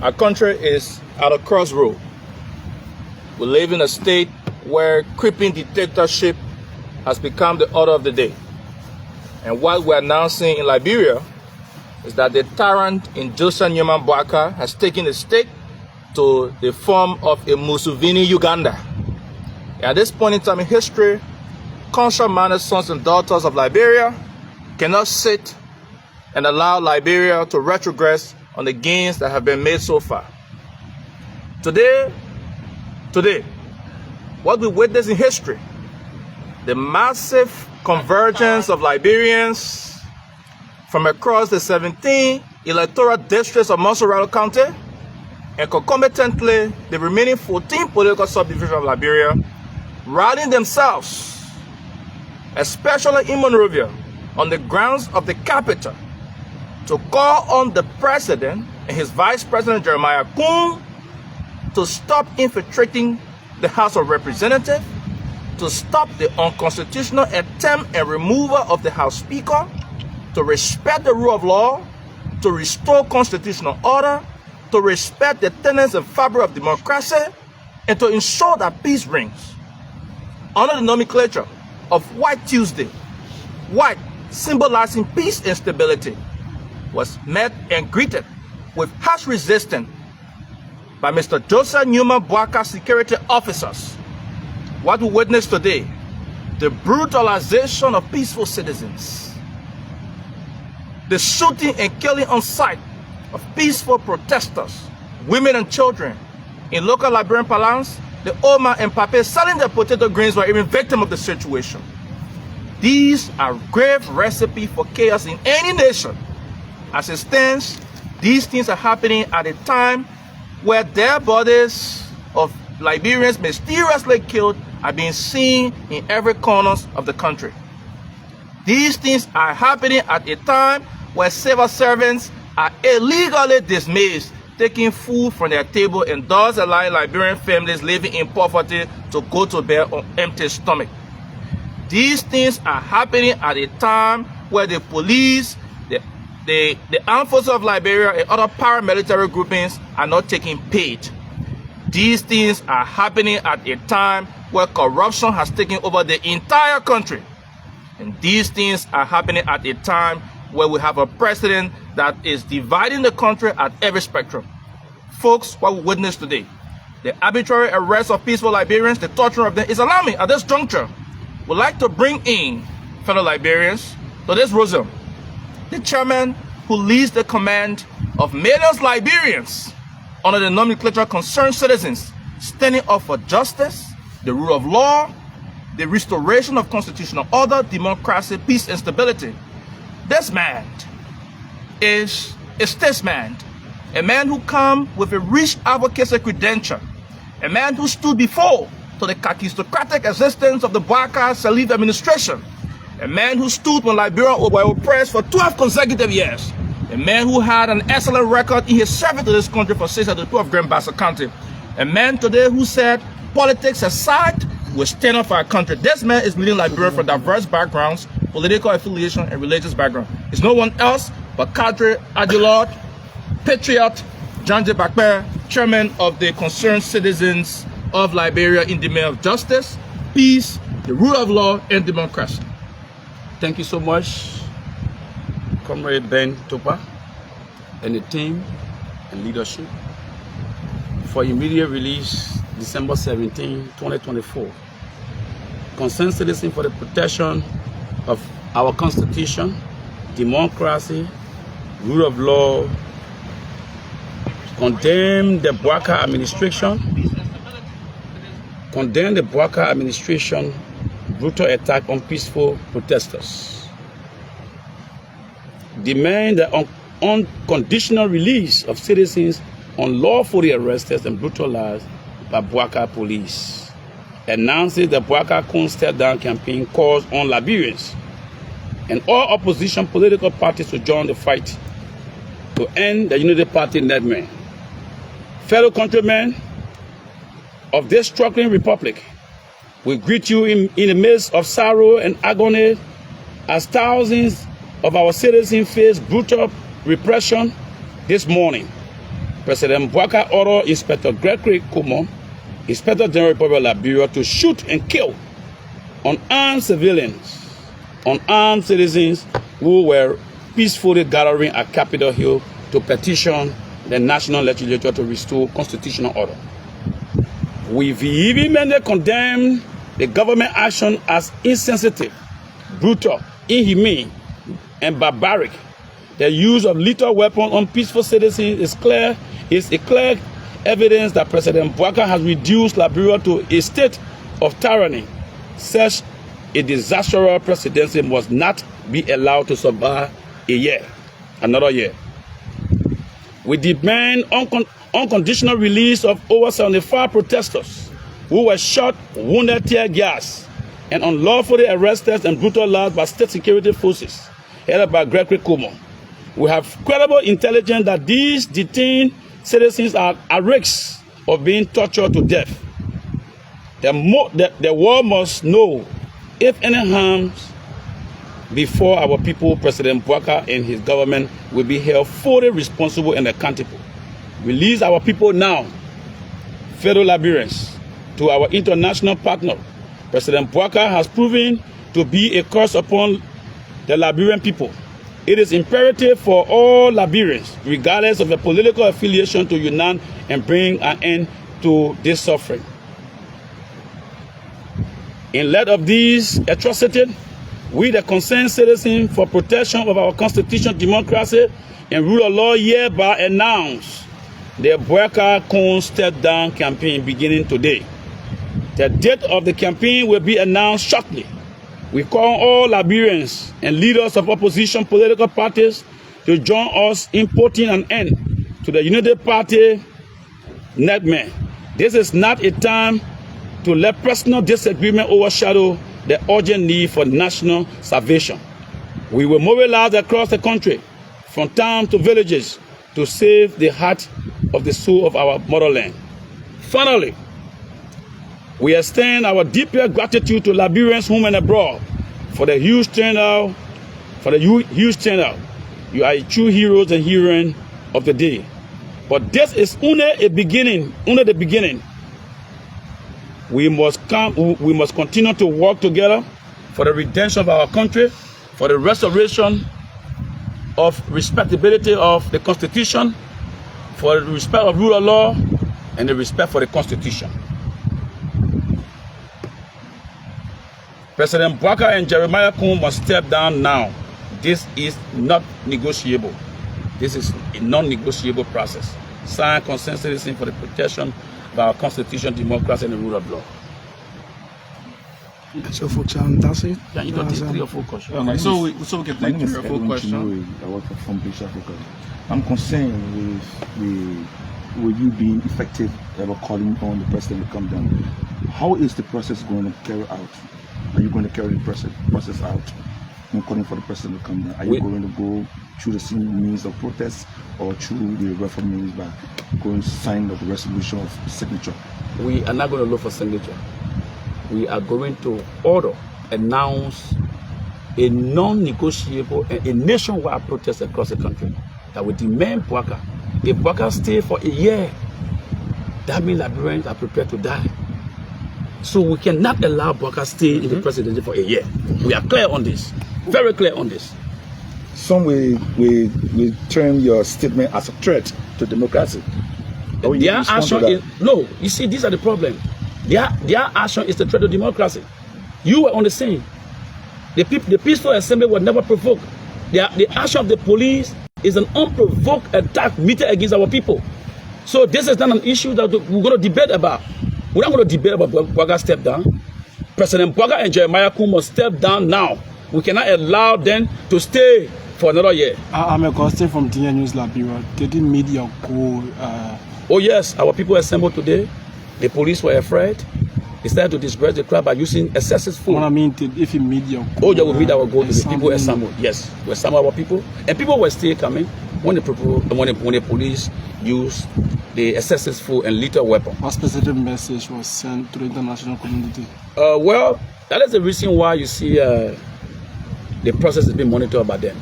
Our country is at a crossroad. We live in a state where creeping dictatorship has become the order of the day. And what we're now seeing in Liberia is that the tyrant in Josiah Newman Boaka has taken the state to the form of a Museveni Uganda. At this point in time in history, conscious-minded sons and daughters of Liberia cannot sit and allow Liberia to retrogress on the gains that have been made so far. Today, what we witness in history, the massive convergence of Liberians from across the 17 electoral districts of Montserrat County, and concomitantly the remaining 14 political subdivisions of Liberia, rallying themselves, especially in Monrovia, on the grounds of the capital, to call on the president and his vice president Jeremiah Kun to stop infiltrating the House of Representatives, to stop the unconstitutional attempt and removal of the House Speaker, to respect the rule of law, to restore constitutional order, to respect the tenets and fabric of democracy, and to ensure that peace reigns. Under the nomenclature of White Tuesday, white symbolizing peace and stability, was met and greeted with harsh resistance by Mr. Josiah Newman Boaka security officers. What we witness today, the brutalization of peaceful citizens, the shooting and killing on sight of peaceful protesters, women and children. In local Liberian parlance, the old man and papa selling their potato greens were even victims of the situation. These are grave recipe for chaos in any nation. As it stands, these things are happening at a time where dead bodies of Liberians mysteriously killed are being seen in every corner of the country. These things are happening at a time where civil servants are illegally dismissed, taking food from their table, and thus allowing Liberian families living in poverty to go to bed on empty stomach. These things are happening at a time where the police, the armed forces of Liberia and other paramilitary groupings are not taking paid. These things are happening at a time where corruption has taken over the entire country. And these things are happening at a time where we have a president that is dividing the country at every spectrum. Folks, what we witness today, the arbitrary arrest of peaceful Liberians, the torture of them, is alarming. At this juncture, we'd like to bring in fellow Liberians to this rosum, the chairman who leads the command of millions of Liberians under the nomenclature concerned citizens, standing up for justice, the rule of law, the restoration of constitutional order, democracy, peace, and stability. This man is a statesman, a man who comes with a rich advocacy credential, a man who stood before to the aristocratic existence of the Boaka Salif administration, a man who stood when Liberia were oppressed for 12 consecutive years, a man who had an excellent record in his service to this country for 6 out of 12 Grand Bassa County, a man today who said, politics aside, will stand up for our country. This man is leading Liberia from diverse backgrounds, political affiliation, and religious background. It's no one else but Kadri Adilord, patriot, Janje Bakper, chairman of the Concerned Citizens of Liberia in the name of justice, peace, the rule of law, and democracy. Thank you so much, Comrade Ben Topa and the team and leadership for immediate release December 17, 2024. Concerned Citizens for the Protection of our Constitution, democracy, rule of law, condemn the Boaka administration brutal attack on peaceful protesters. Demand the unconditional release of citizens unlawfully arrested and brutalized by Boaka police. Announces the Boaka Kun Step Down campaign calls on Liberians and all opposition political parties to join the fight to end the Unity Party nightmare. Fellow countrymen of this struggling republic, we greet you in the midst of sorrow and agony as thousands of our citizens face brutal repression this morning. President Bouaka ordered Inspector Gregory Kumo, Inspector General Republic of Liberia, to shoot and kill unarmed civilians, unarmed citizens who were peacefully gathering at Capitol Hill to petition the national legislature to restore constitutional order. We vehemently condemn the government action as insensitive, brutal, inhumane, and barbaric. The use of lethal weapons on peaceful citizens is a clear evidence that President Bouaka has reduced Liberia to a state of tyranny. Such a disastrous presidency must not be allowed to survive another year. We demand unconditional release of over 75 protesters who were shot, wounded, tear gas, and unlawfully arrested and brutalized by state security forces headed by Gregory Kumo. We have credible intelligence that these detained citizens are at risk of being tortured to death. The world must know if any harms before our people. President Bouaka and his government will be held fully responsible and accountable. Release our people now, fellow Liberians, to our international partner. President Bouaka has proven to be a curse upon the Liberian people. It is imperative for all Liberians, regardless of their political affiliation, to unite and bring an end to this suffering. In light of these atrocities, we, the concerned citizens for protection of our constitution, democracy, and rule of law, hereby announce the Bouaka Kun Step Down campaign beginning today. The date of the campaign will be announced shortly. We call all Liberians and leaders of opposition political parties to join us in putting an end to the United Party nightmare. This is not a time to let personal disagreement overshadow the urgent need for national salvation. We will mobilize across the country, from towns to villages, to save the heart of the soul of our motherland. Finally, we extend our deepest gratitude to Liberians home and abroad for the huge turnout. You are true heroes and heroines of the day. But this is only the beginning. We must continue to work together for the redemption of our country, for the restoration of respectability of the Constitution, for the respect of rule of law, and the respect for the Constitution. President Bouaka and Jeremiah Kun must step down now. This is not negotiable. This is a non-negotiable process. Sign concerned citizens for the protection of our Constitution, democracy, and the rule of law. So, folks, that's it. Yeah, you got 3 or 4 questions. So we can take 3 or 4 questions. I work from Bishop. I'm concerned with you being effective about calling on the president to come down. How is the process going to carry out? Are you going to carry the process out in calling for the president to come down? Are you going to go through the same means of protest or through the reform means by going to sign of the resolution of signature? We are not going to look for signature. We are going to announce a non-negotiable and a nationwide protest across the country that will demand Bouaka. If Bouaka stays for a year, that means Liberians are prepared to die. So we cannot allow Bouaka stay in the presidency for a year. We are clear on this, very clear on this. Some will term your statement as a threat to democracy. Their action is no. You see, these are the problem. Their action is the threat to democracy. You were on the scene. The peaceful assembly was never provoked. The action of the police is an unprovoked attack meted against our people. So this is not an issue that we're going to debate about. We're not going to debate about Bouaka step down. President Bouaka and Jeremiah Kun must step down now. We cannot allow them to stay for another year. I'm a constituent from DN News Liberia. Did it meet your goal? Oh yes, our people assembled today. The police were afraid. They started to disperse the crowd by using excessive force. What I mean, if it meet your goal? Oh, yeah, we meet our goal. The people assembled. Yes, we assembled our people, and people were still coming when the police used the excessive force and lethal weapon. What specific message was sent to the international community? Well, that is the reason why you see the process is being monitored by them,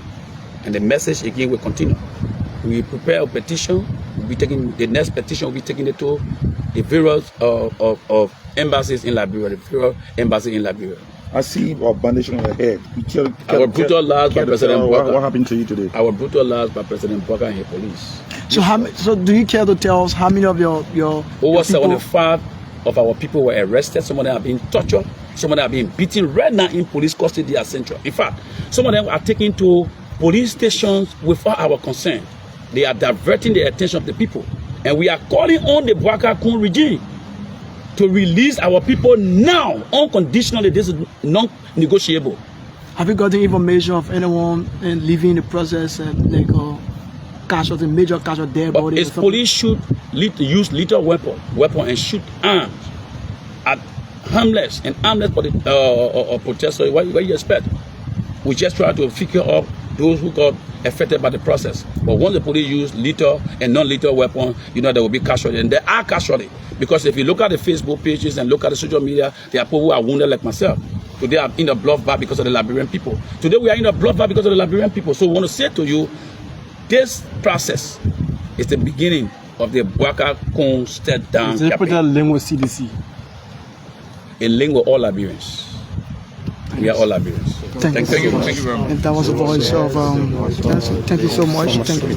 and the message again will continue. We prepare a petition will be taking the next petition will be taking it to the various of embassies in Liberia, the various embassies in Liberia. I see a bandage on your head. Our brutal loss by President Bouaka. What happened to you today? Our brutal loss by President Bouaka and his police. So do you care to tell us how many of your over your 75 of our people were arrested. Some of them are being tortured. Some of them are being beaten right now in police custody at Central. In fact, some of them are taken to police stations without our consent. They are diverting the attention of the people. And we are calling on the Bouaka Kun regime to release our people now, unconditionally. This is non-negotiable. Have you gotten information of anyone leaving the process and like casualty, major casualty, dead body? If police should use lethal weapon and shoot arms at harmless for the protesters, what do you expect? We just try to figure out those who got affected by the process. But once the police use lethal and non-lethal weapon, you know there will be casualty, and there are casualty. Because if you look at the Facebook pages and look at the social media, there are people who are wounded like myself. Today I'm in a bloodbath because of the Liberian people. Today we are in a bloodbath because of the Liberian people. So we want to say to you, this process is the beginning of the Bouaka Kun step down They put a campaign. link with CDC. A link with all Liberians. We are all Liberians. Thank you so much. Thank you very much. And that was a voice of thank you so much. Thank you.